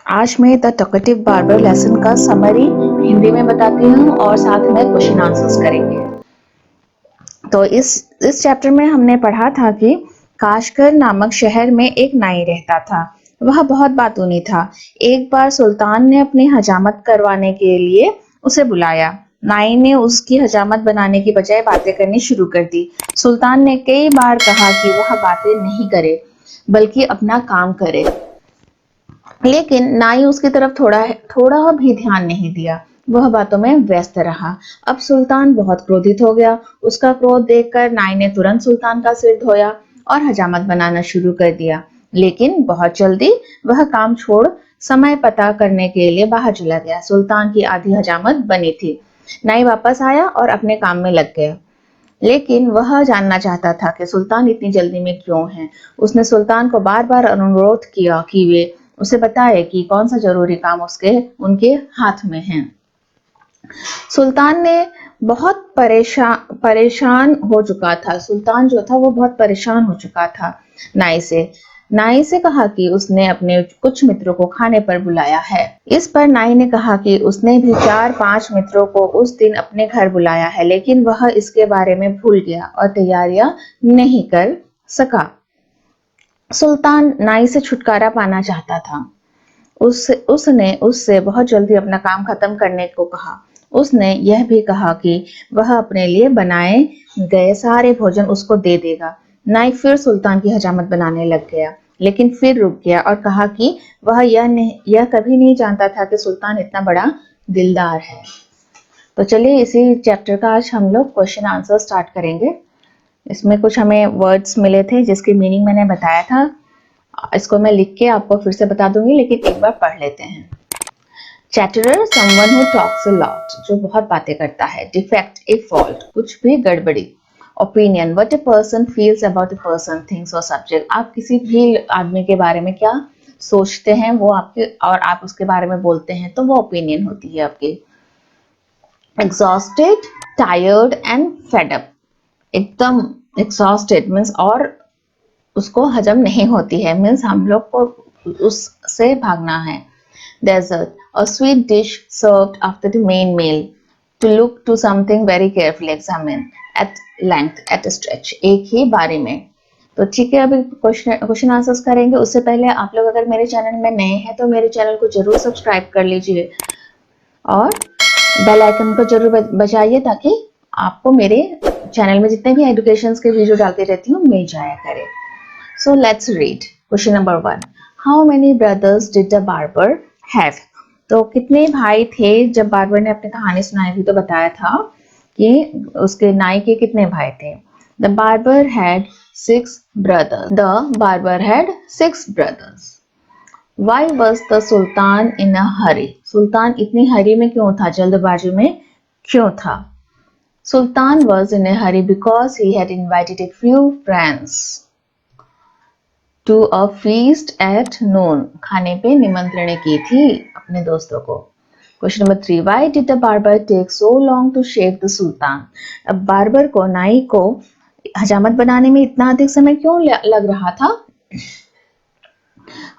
आज मैं the talkative barber lesson का समरी हिंदी में बताती हूँ और साथ में क्वेश्चन आंसर्स करेंगे। तो इस चैप्टर में हमने पढ़ा था कि काशगर नामक शहर में एक नाई रहता था। वह बहुत बातूनी था। एक बार सुल्तान ने अपनी हजामत करवाने के लिए उसे बुलाया। नाई ने उसकी हजामत बनाने की बजाय बातें करनी शुरू कर दी। सुल्तान ने कई बार कहा कि वह बातें नहीं करे बल्कि अपना काम करे, लेकिन नाई उसकी तरफ थोड़ा भी ध्यान नहीं दिया। वह बातों में व्यस्त रहा। अब सुल्तान बहुत क्रोधित हो गया। उसका क्रोध देखकर नाई ने तुरंत सुल्तान का सिर धोया और हजामत बनाना शुरू कर दिया। लेकिन बहुत जल्दी वह काम छोड़ समय पता करने के लिए बाहर चला गया। सुल्तान की आधी हजामत बनी थी। नाई वापस आया और अपने काम में लग गया, लेकिन वह जानना चाहता था कि सुल्तान इतनी जल्दी में क्यों है। उसने सुल्तान को बार बार अनुरोध किया कि वे उसे बताए कि कौन सा जरूरी काम उनके हाथ में है। सुल्तान ने बहुत परेशान हो चुका था। सुल्तान जो था वो बहुत परेशान हो चुका था नाई से कहा कि उसने अपने कुछ मित्रों को खाने पर बुलाया है। इस पर नाई ने कहा कि उसने भी 4-5 मित्रों को उस दिन अपने घर बुलाया है, लेकिन वह इसके बारे में भूल गया और तैयारियां नहीं कर सका। सुल्तान नाई से छुटकारा पाना चाहता था। उसने उससे बहुत जल्दी अपना काम खत्म करने को कहा। उसने यह भी कहा कि वह अपने लिए बनाए गए सारे भोजन उसको दे देगा। नाई फिर सुल्तान की हजामत बनाने लग गया, लेकिन फिर रुक गया और कहा कि वह यह कभी नहीं जानता था कि सुल्तान इतना बड़ा दिलदार है। तो चलिए इसी चैप्टर का आज हम लोग क्वेश्चन आंसर स्टार्ट करेंगे। इसमें कुछ हमें वर्ड्स मिले थे जिसकी मीनिंग मैंने बताया था। इसको मैं लिख के आपको फिर से बता दूंगी, लेकिन एक बार पढ़ लेते हैं। Chatterer, someone who talks a lot, जो बहुत बातें करता है। Defect, a fault, कुछ भी गड़बड़ी। Opinion, what a person feels about a person, things or subject, आप किसी भी आदमी के बारे में क्या सोचते हैं वो आपके और आप उसके बारे में बोलते हैं तो वो ओपिनियन होती है आपकी। Exhausted, tired and fed up, एकदम exhausted means और उसको हजम नहीं होती है, मीन्स हम लोग को उससे भागना है। Dessert, a sweet dish served after the main meal. To look to something very carefully, examine at length, at a stretch, एक ही बारे में। तो ठीक है, अभी क्वेश्चन आंसर्स करेंगे। उससे पहले आप लोग अगर मेरे चैनल में नए हैं तो मेरे चैनल को जरूर सब्सक्राइब कर लीजिए और बेल आइकन को जरूर बजाइए ताकि आपको मेरे चैनल में जितने भी एजुकेशन के वीडियो डालते रहती हूँ मिल जाया करे। So let's read. Question number 1. How many brothers did the barber have? तो कितने भाई थे जब बार्बर ने अपनी कहानी सुनाई थी तो बताया था कि उसके नाई के कितने भाई थे। The barber had 6 brothers. The barber had 6 brothers. Why was the sultan in a hurry? सुल्तान इतनी हरी में क्यों था, जल्दबाजी में क्यों था? Sultan was in a hurry because he had invited a few friends to a feast at noon. खाने पे निमंत्रण की थी अपने दोस्तों को। Question number 3. Why did the barber take so long to shave the sultan? अब बार्बर को, नाई को हजामत बनाने में इतना अधिक समय क्यों लग रहा था?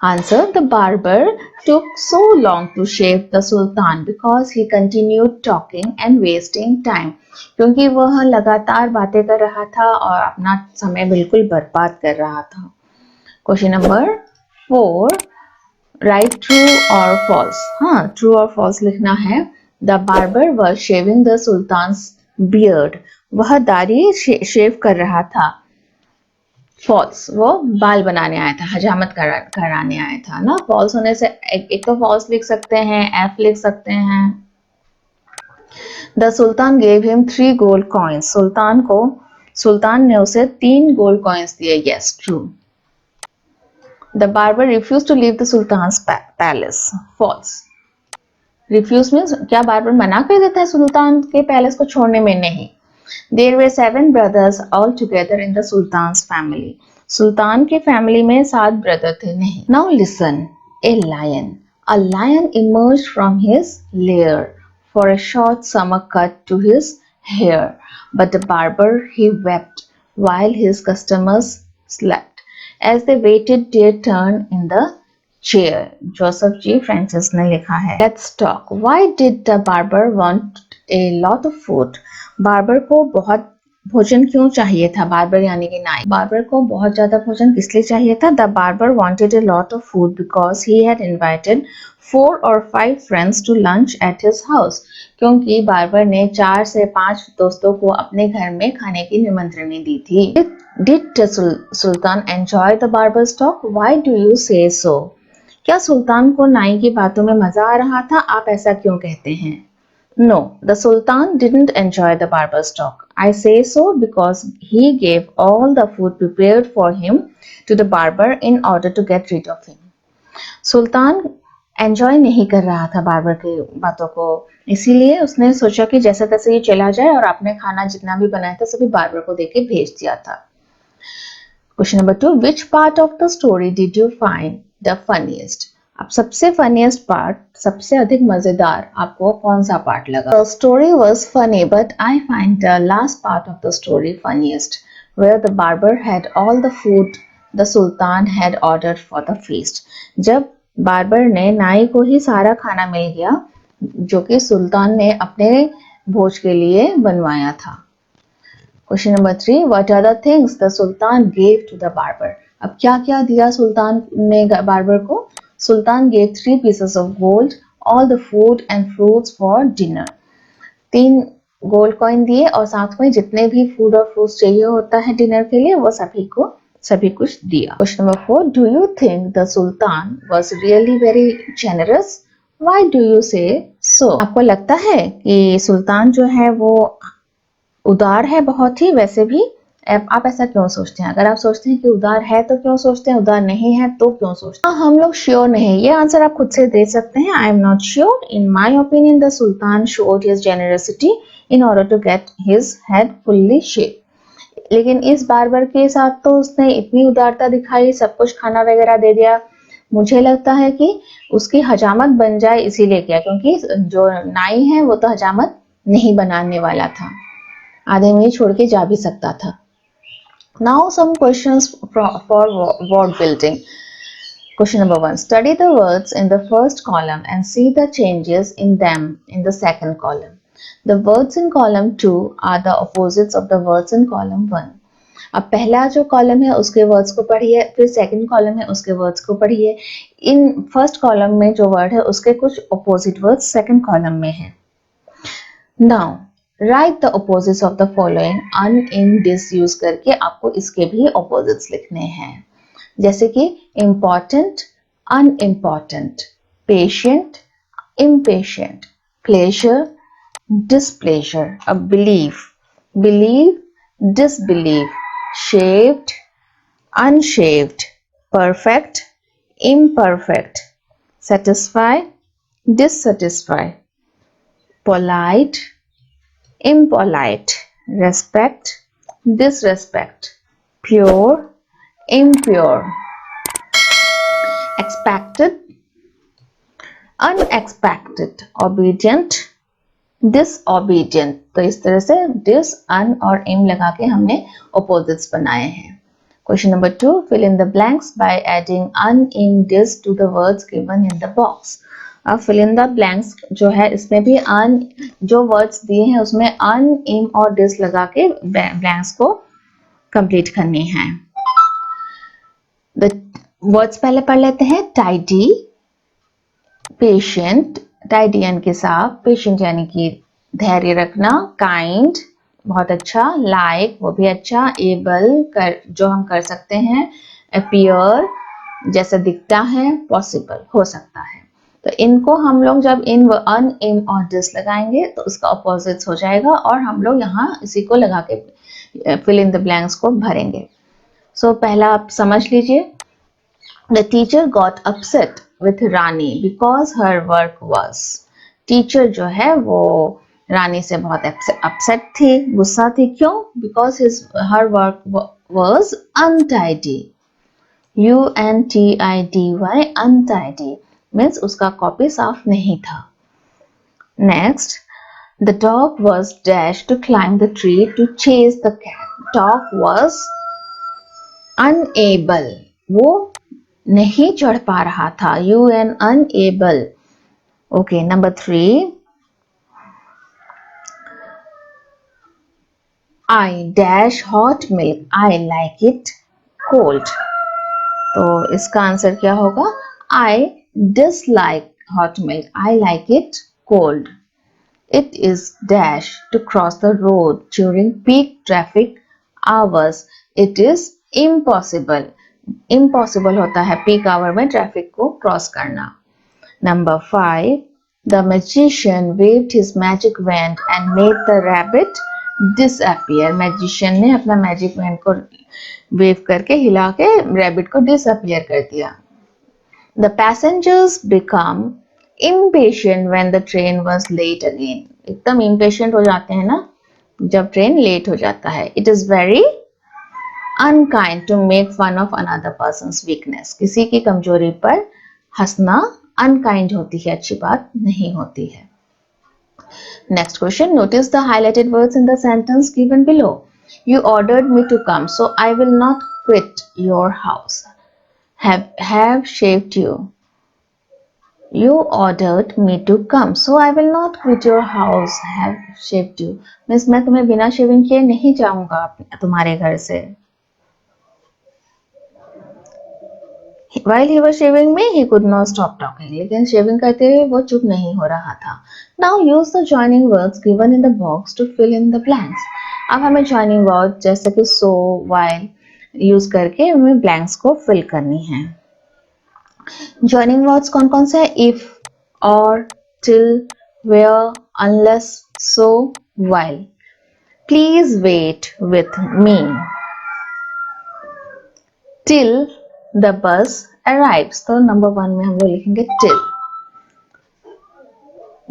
Answer. The barber took so long to shave the sultan because he continued talking and wasting time. क्योंकि वह लगातार बातें कर रहा था और अपना समय बिल्कुल बर्बाद कर रहा था। Question number 4. Write true or false. हाँ, true or false लिखना है। The barber was shaving the sultan's beard. वह दाढ़ी शेव कर रहा था। False, वो बाल बनाने आया था, हजामत कराने आया था ना। False होने से एक तो false लिख सकते हैं, F लिख सकते हैं। The sultan gave him 3 gold coins. सुल्तान ने उसे 3 gold coins दिए। Yes, true. The barber refused to leave the sultan's palace. False. Refuse means क्या बार्बर मना कर देता है सुल्तान के पैलेस को छोड़ने में? नहीं। There were 7 brothers all together in the sultan's family. सुल्तान के फैमिली में 7 ब्रदर थे। नहीं। Now listen. A lion. A lion emerged from his lair for a short summer cut to his hair. But the barber, he wept while his customers slept as they waited their turn in the chair. Joseph G. Francis ने लिखा है. Let's talk. Why did the barber want a lot of food? Barber को बहुत भोजन क्यों चाहिए था? Barber यानी कि नाई. बार्बर को बहुत ज्यादा भोजन किस लिए चाहिए था? The barber wanted a lot of food because he had invited 4 or 5 friends to lunch at his house. क्योंकि बार्बर ने 4 से 5 दोस्तों को अपने घर में खाने की निमंत्रणी दी थी. Did Sultan enjoy the barber's talk? Why do you say so? क्या सुल्तान को नाई की बातों में मजा आ रहा था? आप ऐसा क्यों कहते हैं? No, the Sultan didn't enjoy the barber's talk. I say so because he gave all the food prepared for him to the barber in order to get rid of him. Sultan enjoy नहीं कर रहा था barber की बातों को, इसीलिए उसने सोचा कि जैसे तैसे ये चला जाए और आपने खाना जितना भी बनाया था सभी बार्बर को देके भेज दिया था. Question number 2. Which part of the story did you find the funniest? अब सबसे फनीस्ट पार्ट, सबसे अधिक मजेदार आपको कौन सा पार्ट लगा? The story was funny, but I find the last part of the story funniest, where the barber had all the food the Sultan had ordered for the feast. जब barber ने नाई को ही सारा खाना मिल गया जो कि सुल्तान ने अपने भोज के लिए बनवाया था. Question number 3. What are the things the Sultan gave to the barber? अब क्या क्या दिया सुल्तान ने बार्बर को? Sultan gave 3 pieces of gold, all the food and fruits for dinner. 3 gold coin दिए और साथ में जितने भी फूड और फ्रूट्स चाहिए होता है डिनर के लिए वो सभी कुछ दिया. Question number 4. Do you think the Sultan was really very generous? Why do you say so? आपको लगता है कि सुल्तान जो है वो उदार है बहुत ही? वैसे भी आप ऐसा क्यों सोचते हैं? अगर आप सोचते हैं कि उदार है तो क्यों सोचते हैं, उदार नहीं है तो क्यों सोचते हैं? हम लोग श्योर नहीं. ये आंसर आप खुद से दे सकते हैं. I am not sure. In my opinion the sultan showed his generosity in order to get his head fully shape. लेकिन इस बार्बर के साथ तो उसने इतनी उदारता दिखाई, सब कुछ खाना वगैरह दे दिया. मुझे लगता है कि उसकी हजामत बन जाए इसीलिए किया, क्योंकि जो नाई है वो तो हजामत नहीं बनाने वाला था, आधे में ही छोड़ के जा भी सकता था. Now some questions for word building. Question number 1. Study the words in the first column and see the changes in them in the second column. The words in column 2 are the opposites of the words in column 1. अब पहला जो column है उसके words को पढ़िए, फिर second column है उसके वर्ड्स को पढ़िए. इन फर्स्ट कॉलम में जो वर्ड है उसके कुछ ऑपोजिट वर्ड्स सेकंड कॉलम में है. Now write the opposites of the following. Un in dis use करके आपको इसके भी ऑपोजिट्स लिखने हैं, जैसे कि important, unimportant, patient, impatient, pleasure, displeasure. अब believe, believe, disbelieve, shaved, unshaved, perfect, imperfect, satisfy, dissatisfy, polite, impolite, respect, disrespect, pure, impure, expected, unexpected, obedient, disobedient. तो इस तरह से dis, un और im लगा के हमने opposites बनाए हैं. Question number 2. Fill in the blanks by adding un, im, dis to the words given in the box. अब fill in the blanks जो है इसमें भी अन, जो वर्ड्स दिए हैं उसमें अन, इम और डिस लगा के ब्लैंक्स को कंप्लीट करनी है. द वर्ड्स पहले पढ़ लेते हैं. टाइडी, पेशेंट, टाइडी यानी कि साफ, पेशेंट यानी कि धैर्य रखना, काइंड बहुत अच्छा, लाइक वो भी अच्छा, एबल कर जो हम कर सकते हैं, अपीयर जैसा दिखता है, पॉसिबल हो सकता है. तो इनको हम लोग जब इन अन, इम और डिस लगाएंगे तो उसका ऑपोजिट्स हो जाएगा और हम लोग यहाँ इसी को लगा के फिल इन द ब्लैंक्स को भरेंगे. सो पहला आप समझ लीजिए. The teacher got upset with Rani because her work was. Teacher जो है वो रानी से बहुत अपसेट थी, गुस्सा थी. क्यों? Because her work was untidy. UNTIDY, untidy means उसका कॉपी साफ नहीं था. Next, the dog was dash to climb the tree to chase the cat. Dog was unable, वो नहीं चढ़ पा रहा था, you and unable. Okay, number 3, I dash hot milk, I like it cold. तो इसका आंसर क्या होगा? I dislike hot milk, I like it cold. It is dash to cross the road during peak traffic hours. It is impossible. Impossible होता है peak hour में traffic को cross करना. Number 5, the magician waved his magic wand and made the rabbit disappear. Magician ने अपना magic wand को wave करके हिला के rabbit को disappear कर दिया. The passengers become impatient when the train was late again. एकदम impatient हो जाते हैं ना जब ट्रेन लेट हो जाता है. It is very unkind to make fun of another person's weakness. किसी की कमजोरी पर हंसना unkind होती है, अच्छी बात नहीं होती है. Next question. Notice the highlighted words in the sentence given below. You ordered me to come, so I will not quit your house. Have shaved you. You ordered me to come, so I will not quit your house. Have shaved you. Means मैं तुम्हें बिना shaving किए नहीं जाऊंगा तुम्हारे घर से. While he was shaving me, he could not stop talking. लेकिन शेविंग करते हुए वो चुप नहीं हो रहा था. Now use the joining words given in the box to fill in the blanks. अब हमें joining words जैसे कि so, while यूज करके हमें blanks को fill करनी है. Joining words कौन कौन से हैं? If, or, till, where, unless, so, while. Please wait with me till the bus arrives. तो number 1 में हम लोग लिखेंगे till.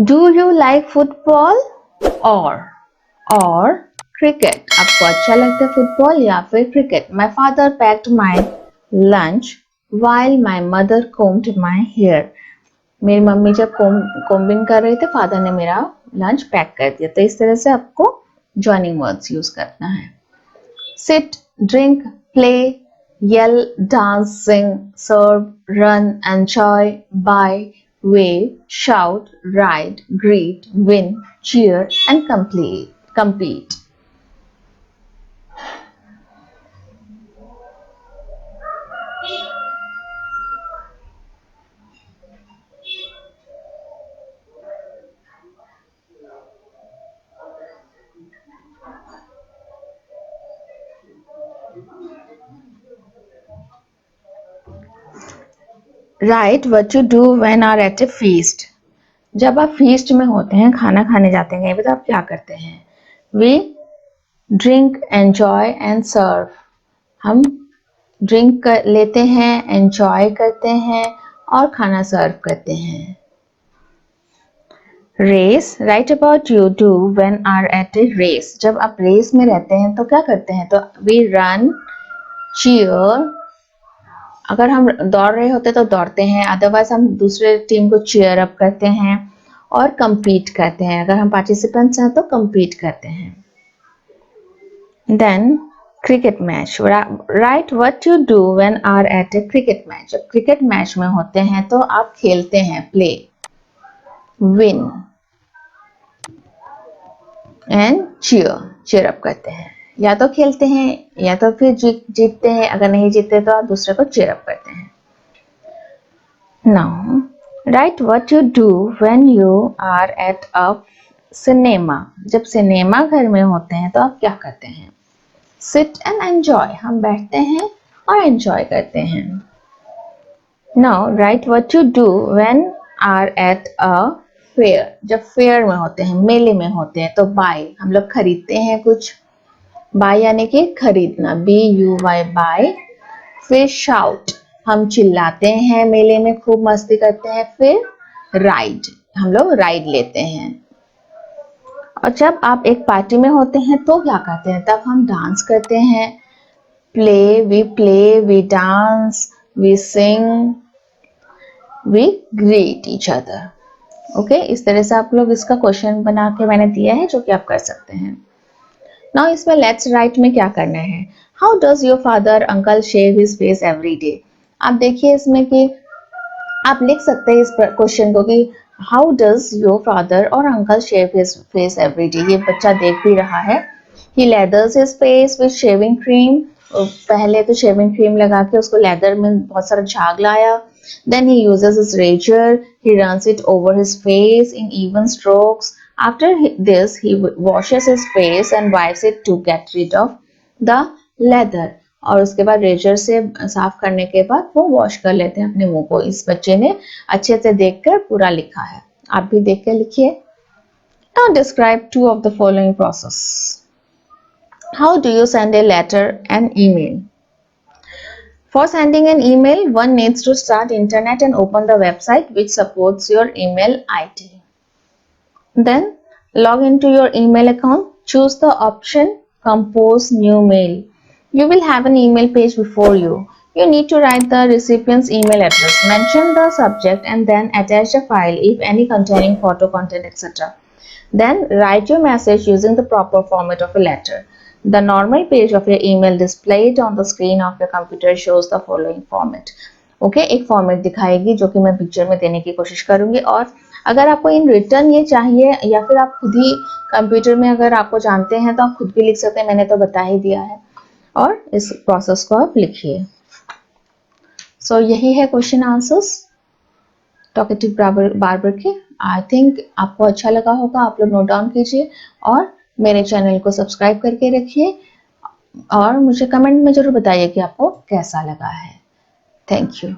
Do you like football or cricket? आपको अच्छा लगता है फुटबॉल या फिर cricket? My father packed my lunch while my mother combed my hair. मेरी मम्मी जब कोम्बिंग कर रहे थे, फादर ने मेरा लंच पैक कर दिया. तो इस तरह से आपको जॉइनिंग वर्ड्स यूज करना है. Sit, drink, play, yell, dance, sing, serve, run, enjoy, buy, wave, shout, ride, greet, win, cheer, and compete. Write what you do when are at a feast. जब आप फीस्ट में होते हैं, खाना खाने जाते हैं कहीं पे, तो आप क्या करते हैं? We drink, enjoy and serve. हम ड्रिंक लेते हैं, एंजॉय करते हैं और खाना सर्व करते हैं. Race, write about you do when are at a race. जब आप रेस में रहते हैं तो क्या करते हैं? तो वी रन, चीयर. अगर हम दौड़ रहे होते तो दौड़ते हैं, अदरवाइज हम दूसरे टीम को चीयर अप करते हैं और compete करते हैं. अगर हम पार्टिसिपेंट्स हैं तो compete करते हैं. Then cricket match. Write what you do when are at a cricket match. जब क्रिकेट मैच में होते हैं तो आप खेलते हैं, play, win and cheer up करते हैं. या तो खेलते हैं या तो फिर जीतते हैं. अगर नहीं जीतते तो आप दूसरे को cheer up करते हैं. Now write what you do when you are at a cinema. जब सिनेमा घर में होते हैं तो आप क्या करते हैं? Sit and enjoy. हम बैठते हैं और enjoy करते हैं. Now write what you do when are at a fair. जब फेयर में होते हैं, मेले में होते हैं तो buy. हम लोग खरीदते हैं कुछ. buy यानी कि खरीदना, B-U-Y, buy. फिर shout, हम चिल्लाते हैं मेले में, खूब मस्ती करते हैं. फिर ride, हम लोग राइड लेते हैं. और जब आप एक पार्टी में होते हैं तो क्या करते हैं? तब हम डांस करते हैं. Play, we dance, we sing, we greet each other. Okay, इस तरह से आप लोग इसका क्वेश्चन बना के मैंने दिया है जो कि आप कर सकते हैं. नाउ इसमें लेट्स राइट में क्या करना है? How does your father uncle shave his face every day. आप देखिए इसमें कि आप लिख सकते हैं इस क्वेश्चन को कि हाउ डज योर फादर और uncle shave his face every day. ये बच्चा देख भी रहा है। He lathers his face with shaving cream. पहले तो शेविंग क्रीम लगा के उसको लेदर में बहुत सारा झाग लाया। Then he uses his razor. He runs it over his face in even strokes. After this, he washes his face and wipes it to get rid of the leather. और उसके बाद रेजर से साफ करने के बाद वो वॉश कर लेते हैं अपने मुंह को। इस बच्चे ने अच्छे से देखकर पूरा लिखा है। आप भी देख कर लिखिए। Now describe two of the following process. How do you send a letter and email? For sending an email, one needs to start internet and open the website which supports your email ID. Then log into your email account. Choose the option Compose New Mail. You will have an email page before you. You need to write the recipient's email address, mention the subject and then attach the file if any containing photo content etc. Then write your message using the proper format of a letter. The normal page of your email displayed on the screen of your computer shows the following format. Okay एक format दिखाएगी जो कि मैं picture में देने की कोशिश करूंगी। और अगर आपको इन रिटर्न ये चाहिए या फिर आप खुद ही कंप्यूटर में अगर आपको जानते हैं तो आप खुद भी लिख सकते हैं, मैंने तो बता ही दिया है। और इस प्रोसेस को आप लिखिए। सो यही है क्वेश्चन आंसर्स टॉकेटिव बार्बर के। आई थिंक आपको अच्छा लगा होगा। आप लोग नोट डाउन कीजिए और मेरे चैनल को सब्सक्राइब करके रखिए और मुझे कमेंट में जरूर बताइए कि आपको कैसा लगा है। Thank you.